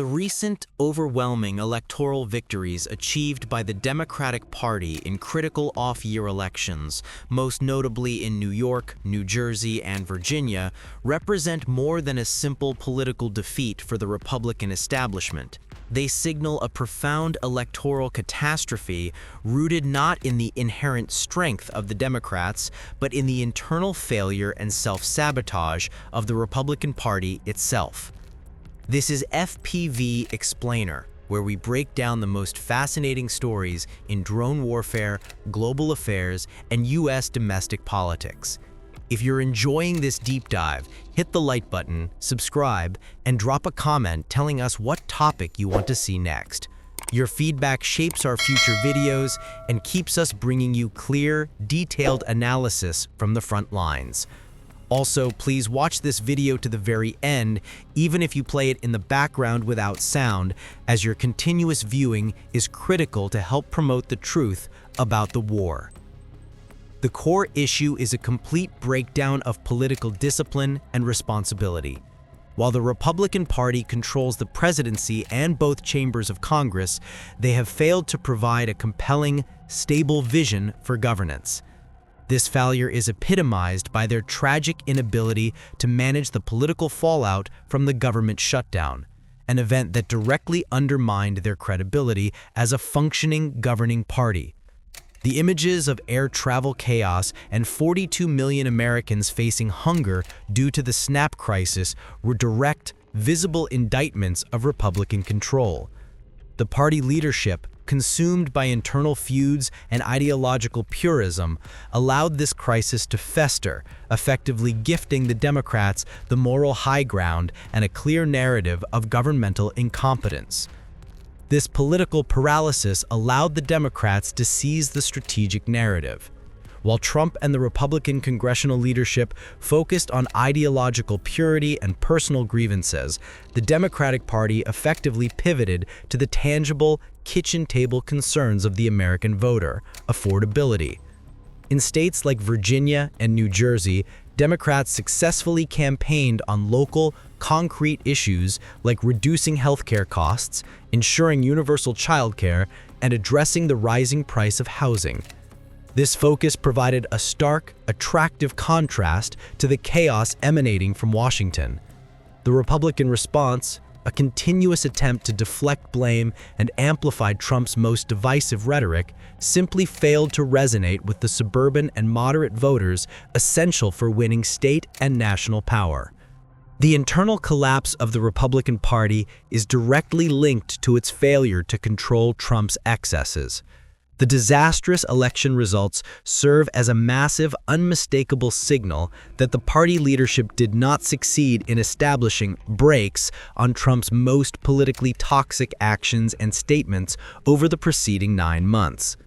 The recent, overwhelming electoral victories achieved by the Democratic Party in critical off-year elections, most notably in New York, New Jersey, and Virginia, represent more than a simple political defeat for the Republican establishment. They signal a profound electoral catastrophe rooted not in the inherent strength of the Democrats, but in the internal failure and self-sabotage of the Republican Party itself. This is FPV Explainer, where we break down the most fascinating stories in drone warfare, global affairs, and U.S. domestic politics. If you're enjoying this deep dive, hit the like button, subscribe, and drop a comment telling us what topic you want to see next. Your feedback shapes our future videos and keeps us bringing you clear, detailed analysis from the front lines. Also, please watch this video to the very end, even if you play it in the background without sound, as your continuous viewing is critical to help promote the truth about the war. The core issue is a complete breakdown of political discipline and responsibility. While the Republican Party controls the presidency and both chambers of Congress, they have failed to provide a compelling, stable vision for governance. This failure is epitomized by their tragic inability to manage the political fallout from the government shutdown, an event that directly undermined their credibility as a functioning governing party. The images of air travel chaos and 42 million Americans facing hunger due to the SNAP crisis were direct, visible indictments of Republican control. The party leadership, consumed by internal feuds and ideological purism, allowed this crisis to fester, effectively gifting the Democrats the moral high ground and a clear narrative of governmental incompetence. This political paralysis allowed the Democrats to seize the strategic narrative. While Trump and the Republican congressional leadership focused on ideological purity and personal grievances, the Democratic Party effectively pivoted to the tangible, kitchen table concerns of the American voter: affordability. In states like Virginia and New Jersey, Democrats successfully campaigned on local, concrete issues like reducing healthcare costs, ensuring universal childcare, and addressing the rising price of housing. This focus provided a stark, attractive contrast to the chaos emanating from Washington. The Republican response, a continuous attempt to deflect blame and amplify Trump's most divisive rhetoric, simply failed to resonate with the suburban and moderate voters essential for winning state and national power. The internal collapse of the Republican Party is directly linked to its failure to control Trump's excesses. The disastrous election results serve as a massive, unmistakable signal that the party leadership did not succeed in establishing brakes on Trump's most politically toxic actions and statements over the preceding 9 months.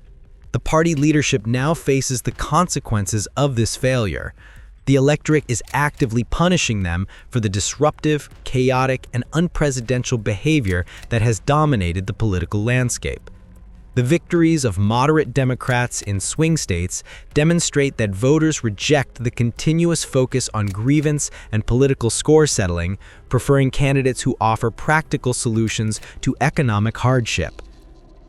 The party leadership now faces the consequences of this failure. The electorate is actively punishing them for the disruptive, chaotic, and unpresidential behavior that has dominated the political landscape. The victories of moderate Democrats in swing states demonstrate that voters reject the continuous focus on grievance and political score settling, preferring candidates who offer practical solutions to economic hardship.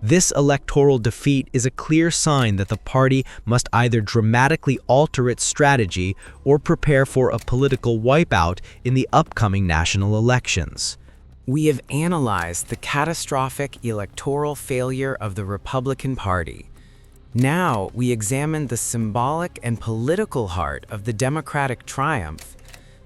This electoral defeat is a clear sign that the party must either dramatically alter its strategy or prepare for a political wipeout in the upcoming national elections. We have analyzed the catastrophic electoral failure of the Republican Party. Now we examine the symbolic and political heart of the Democratic triumph,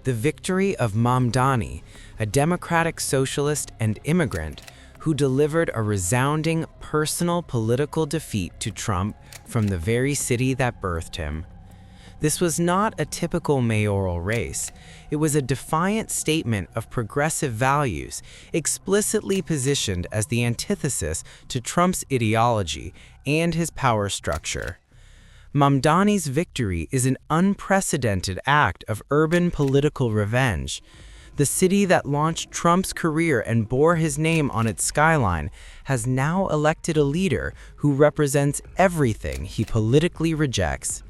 the victory of Mamdani, a Democratic socialist and immigrant who delivered a resounding personal political defeat to Trump from the very city that birthed him. This was not a typical mayoral race. It was a defiant statement of progressive values, explicitly positioned as the antithesis to Trump's ideology and his power structure. Mamdani's victory is an unprecedented act of urban political revenge. The city that launched Trump's career and bore his name on its skyline has now elected a leader who represents everything he politically rejects.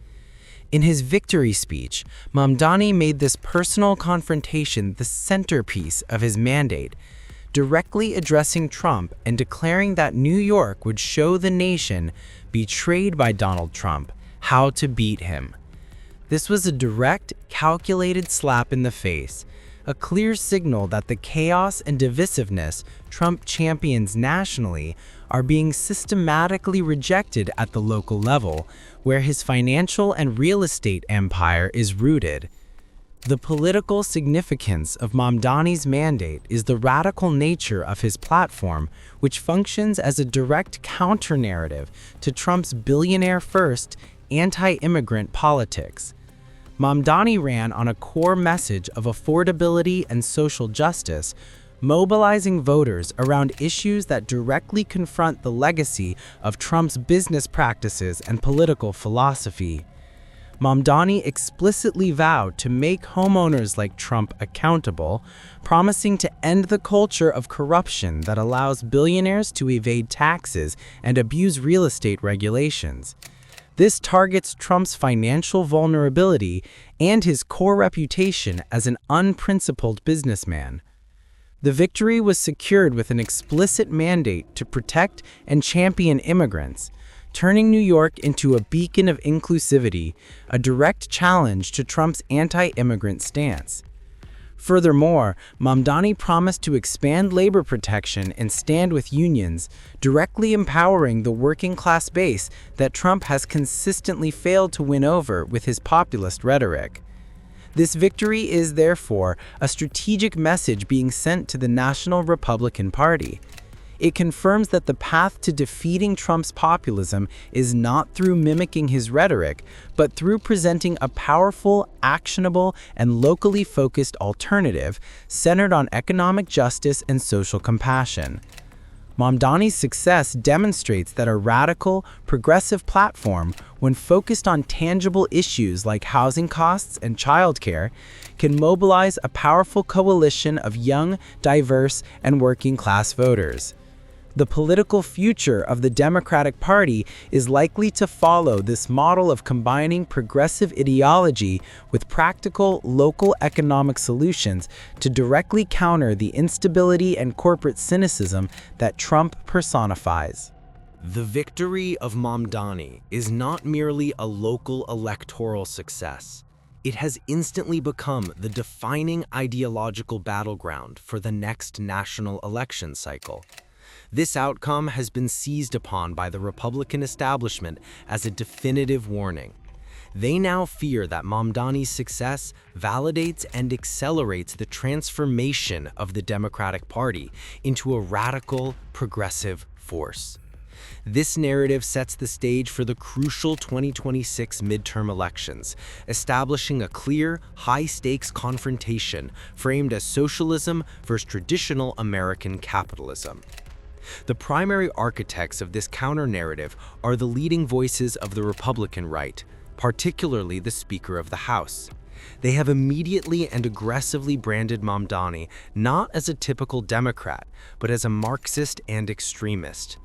In his victory speech, Mamdani made this personal confrontation the centerpiece of his mandate. directly addressing Trump and declaring that New York would show the nation, betrayed by Donald Trump, how to beat him. This was a direct, calculated slap in the face, a clear signal that the chaos and divisiveness Trump champions nationally are being systematically rejected at the local level, where his financial and real estate empire is rooted. The political significance of Mamdani's mandate is the radical nature of his platform, which functions as a direct counter-narrative to Trump's billionaire-first, anti-immigrant politics. Mamdani ran on a core message of affordability and social justice, mobilizing voters around issues that directly confront the legacy of Trump's business practices and political philosophy. Mamdani explicitly vowed to make homeowners like Trump accountable, promising to end the culture of corruption that allows billionaires to evade taxes and abuse real estate regulations. This targets Trump's financial vulnerability and his core reputation as an unprincipled businessman. The victory was secured with an explicit mandate to protect and champion immigrants, turning New York into a beacon of inclusivity, a direct challenge to Trump's anti-immigrant stance. Furthermore, Mamdani promised to expand labor protection and stand with unions, directly empowering the working-class base that Trump has consistently failed to win over with his populist rhetoric. This victory is, therefore, a strategic message being sent to the National Republican Party. It confirms that the path to defeating Trump's populism is not through mimicking his rhetoric, but through presenting a powerful, actionable, and locally focused alternative centered on economic justice and social compassion. Mamdani's success demonstrates that a radical, progressive platform, when focused on tangible issues like housing costs and childcare, can mobilize a powerful coalition of young, diverse, and working-class voters. The political future of the Democratic Party is likely to follow this model of combining progressive ideology with practical, local economic solutions to directly counter the instability and corporate cynicism that Trump personifies. The victory of Mamdani is not merely a local electoral success. It has instantly become the defining ideological battleground for the next national election cycle. This outcome has been seized upon by the Republican establishment as a definitive warning. They now fear that Mamdani's success validates and accelerates the transformation of the Democratic Party into a radical, progressive force. This narrative sets the stage for the crucial 2026 midterm elections, establishing a clear, high-stakes confrontation framed as socialism versus traditional American capitalism. The primary architects of this counter-narrative are the leading voices of the Republican right, particularly the Speaker of the House. They have immediately and aggressively branded Mamdani not as a typical Democrat, but as a Marxist and extremist.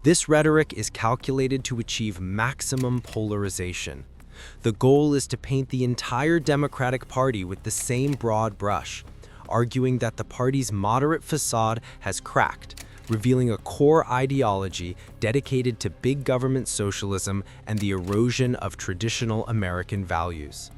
This rhetoric is calculated to achieve maximum polarization. The goal is to paint the entire Democratic Party with the same broad brush, arguing that the party's moderate facade has cracked, revealing a core ideology dedicated to big government socialism and the erosion of traditional American values.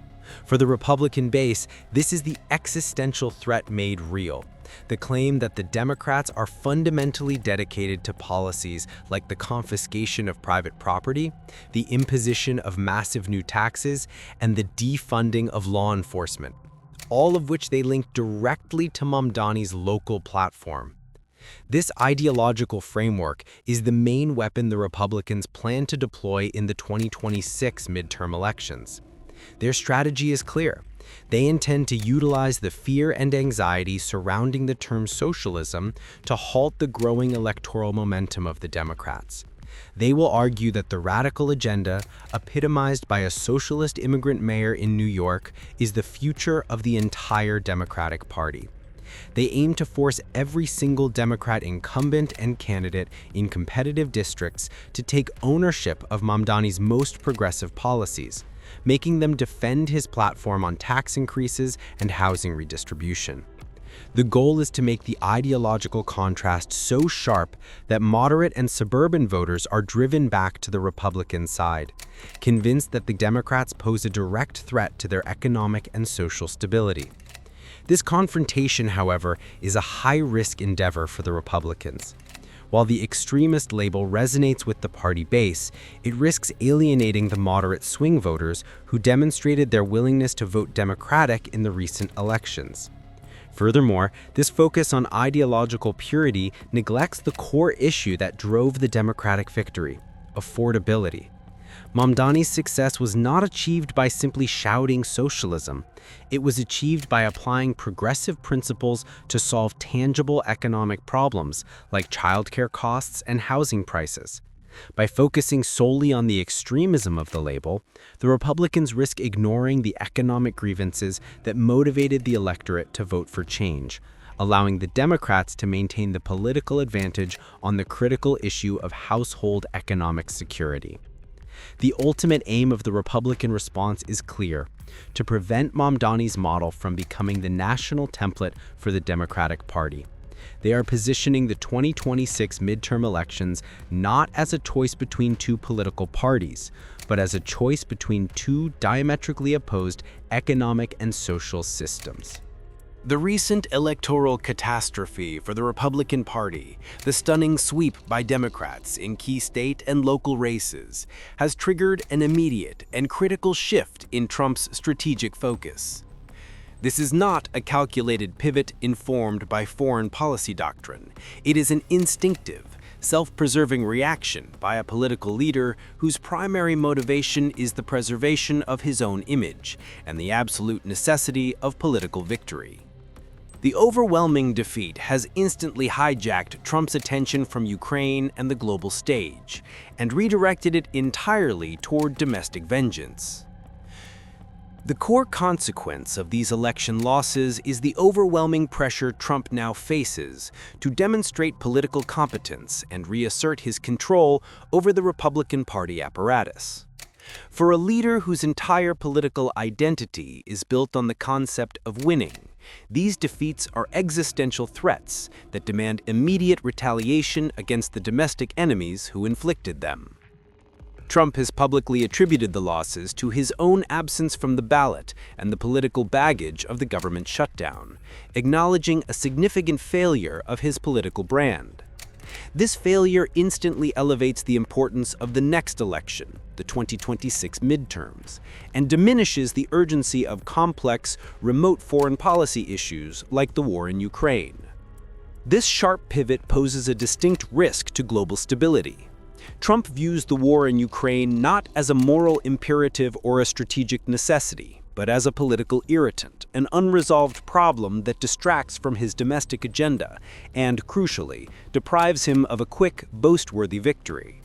For the Republican base, this is the existential threat made real. The claim that the Democrats are fundamentally dedicated to policies like the confiscation of private property, the imposition of massive new taxes, and the defunding of law enforcement, all of which they link directly to Mamdani's local platform. This ideological framework is the main weapon the Republicans plan to deploy in the 2026 midterm elections. Their strategy is clear. They intend to utilize the fear and anxiety surrounding the term socialism to halt the growing electoral momentum of the Democrats. They will argue that the radical agenda, epitomized by a socialist immigrant mayor in New York, is the future of the entire Democratic Party. They aim to force every single Democrat incumbent and candidate in competitive districts to take ownership of Mamdani's most progressive policies, making them defend his platform on tax increases and housing redistribution. The goal is to make the ideological contrast so sharp that moderate and suburban voters are driven back to the Republican side, convinced that the Democrats pose a direct threat to their economic and social stability. This confrontation, however, is a high-risk endeavor for the Republicans. While the extremist label resonates with the party base, it risks alienating the moderate swing voters who demonstrated their willingness to vote Democratic in the recent elections. Furthermore, this focus on ideological purity neglects the core issue that drove the Democratic victory: affordability. Mamdani's success was not achieved by simply shouting socialism. It was achieved by applying progressive principles to solve tangible economic problems like childcare costs and housing prices. By focusing solely on the extremism of the label, the Republicans risk ignoring the economic grievances that motivated the electorate to vote for change, allowing the Democrats to maintain the political advantage on the critical issue of household economic security. The ultimate aim of the Republican response is clear: to prevent Mamdani's model from becoming the national template for the Democratic Party. They are positioning the 2026 midterm elections not as a choice between two political parties, but as a choice between two diametrically opposed economic and social systems. The recent electoral catastrophe for the Republican Party, the stunning sweep by Democrats in key state and local races, has triggered an immediate and critical shift in Trump's strategic focus. This is not a calculated pivot informed by foreign policy doctrine. It is an instinctive, self-preserving reaction by a political leader whose primary motivation is the preservation of his own image and the absolute necessity of political victory. The overwhelming defeat has instantly hijacked Trump's attention from Ukraine and the global stage, and redirected it entirely toward domestic vengeance. The core consequence of these election losses is the overwhelming pressure Trump now faces to demonstrate political competence and reassert his control over the Republican Party apparatus. For a leader whose entire political identity is built on the concept of winning, these defeats are existential threats that demand immediate retaliation against the domestic enemies who inflicted them. Trump has publicly attributed the losses to his own absence from the ballot and the political baggage of the government shutdown, acknowledging a significant failure of his political brand. This failure instantly elevates the importance of the next election, the 2026 midterms, and diminishes the urgency of complex, remote foreign policy issues like the war in Ukraine. This sharp pivot poses a distinct risk to global stability. Trump views the war in Ukraine not as a moral imperative or a strategic necessity, but as a political irritant, an unresolved problem that distracts from his domestic agenda and, crucially, deprives him of a quick, boast-worthy victory.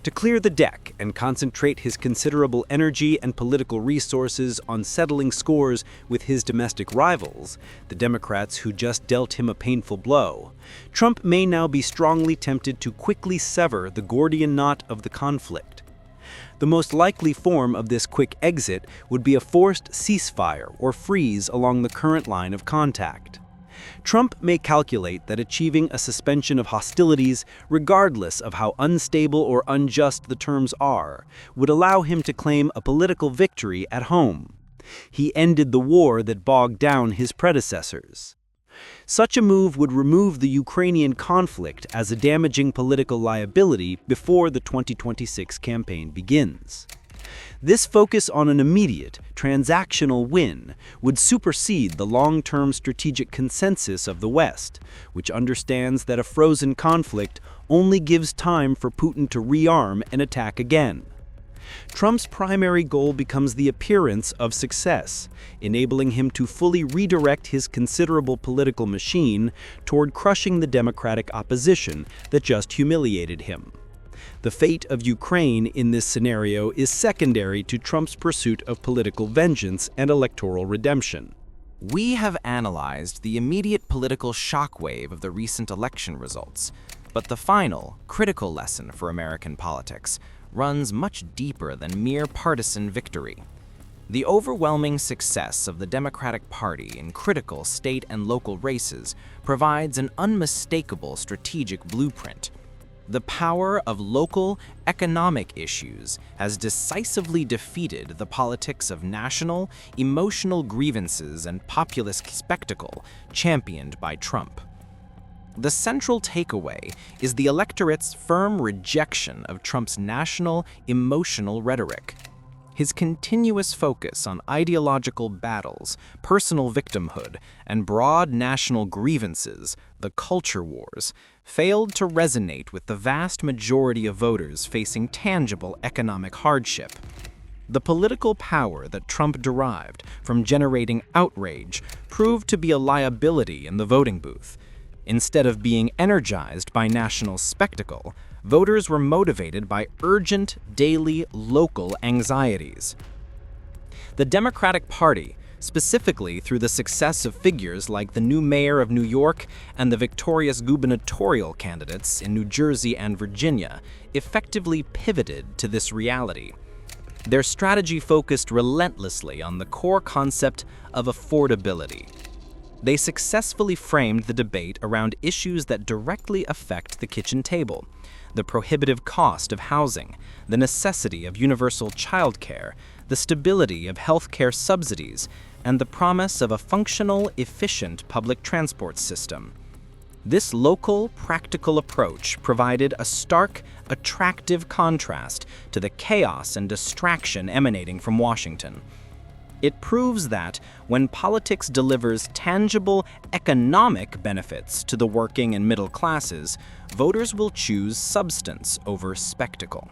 To clear the deck and concentrate his considerable energy and political resources on settling scores with his domestic rivals, the Democrats who just dealt him a painful blow, Trump may now be strongly tempted to quickly sever the Gordian knot of the conflict. The most likely form of this quick exit would be a forced ceasefire or freeze along the current line of contact. Trump may calculate that achieving a suspension of hostilities, regardless of how unstable or unjust the terms are, would allow him to claim a political victory at home. He ended the war that bogged down his predecessors. Such a move would remove the Ukrainian conflict as a damaging political liability before the 2026 campaign begins. This focus on an immediate, transactional win would supersede the long-term strategic consensus of the West, which understands that a frozen conflict only gives time for Putin to rearm and attack again. Trump's primary goal becomes the appearance of success, enabling him to fully redirect his considerable political machine toward crushing the Democratic opposition that just humiliated him. The fate of Ukraine in this scenario is secondary to Trump's pursuit of political vengeance and electoral redemption. We have analyzed the immediate political shockwave of the recent election results, but the final, critical lesson for American politics runs much deeper than mere partisan victory. The overwhelming success of the Democratic Party in critical state and local races provides an unmistakable strategic blueprint. The power of local economic issues has decisively defeated the politics of national, emotional grievances and populist spectacle championed by Trump. The central takeaway is the electorate's firm rejection of Trump's national, emotional rhetoric. His continuous focus on ideological battles, personal victimhood, and broad national grievances, the culture wars, failed to resonate with the vast majority of voters facing tangible economic hardship. The political power that Trump derived from generating outrage proved to be a liability in the voting booth. Instead of being energized by national spectacle, voters were motivated by urgent, daily, local anxieties. The Democratic Party, specifically through the success of figures like the new mayor of New York and the victorious gubernatorial candidates in New Jersey and Virginia, effectively pivoted to this reality. Their strategy focused relentlessly on the core concept of affordability. They successfully framed the debate around issues that directly affect the kitchen table: the prohibitive cost of housing, the necessity of universal childcare, the stability of healthcare subsidies, and the promise of a functional, efficient public transport system. This local, practical approach provided a stark, attractive contrast to the chaos and distraction emanating from Washington. It proves that when politics delivers tangible economic benefits to the working and middle classes, voters will choose substance over spectacle.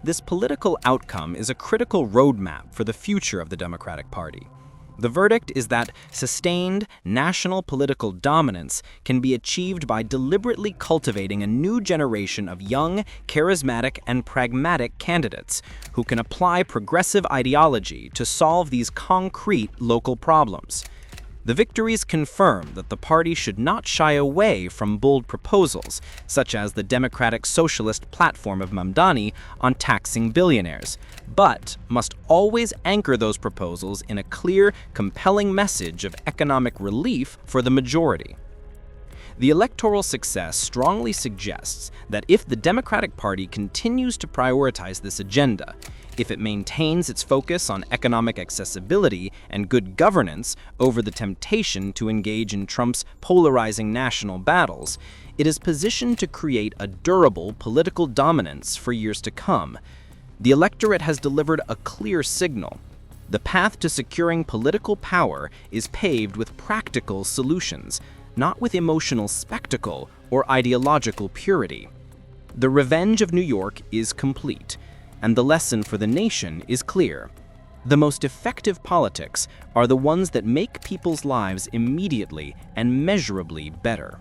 This political outcome is a critical roadmap for the future of the Democratic Party. The verdict is that sustained national political dominance can be achieved by deliberately cultivating a new generation of young, charismatic, and pragmatic candidates who can apply progressive ideology to solve these concrete local problems. The victories confirm that the party should not shy away from bold proposals, such as the Democratic Socialist platform of Mamdani on taxing billionaires, but must always anchor those proposals in a clear, compelling message of economic relief for the majority. The electoral success strongly suggests that if the Democratic Party continues to prioritize this agenda, if it maintains its focus on economic accessibility and good governance over the temptation to engage in Trump's polarizing national battles, it is positioned to create a durable political dominance for years to come. The electorate has delivered a clear signal. The path to securing political power is paved with practical solutions, not with emotional spectacle or ideological purity. The revenge of New York is complete, and the lesson for the nation is clear. The most effective politics are the ones that make people's lives immediately and measurably better.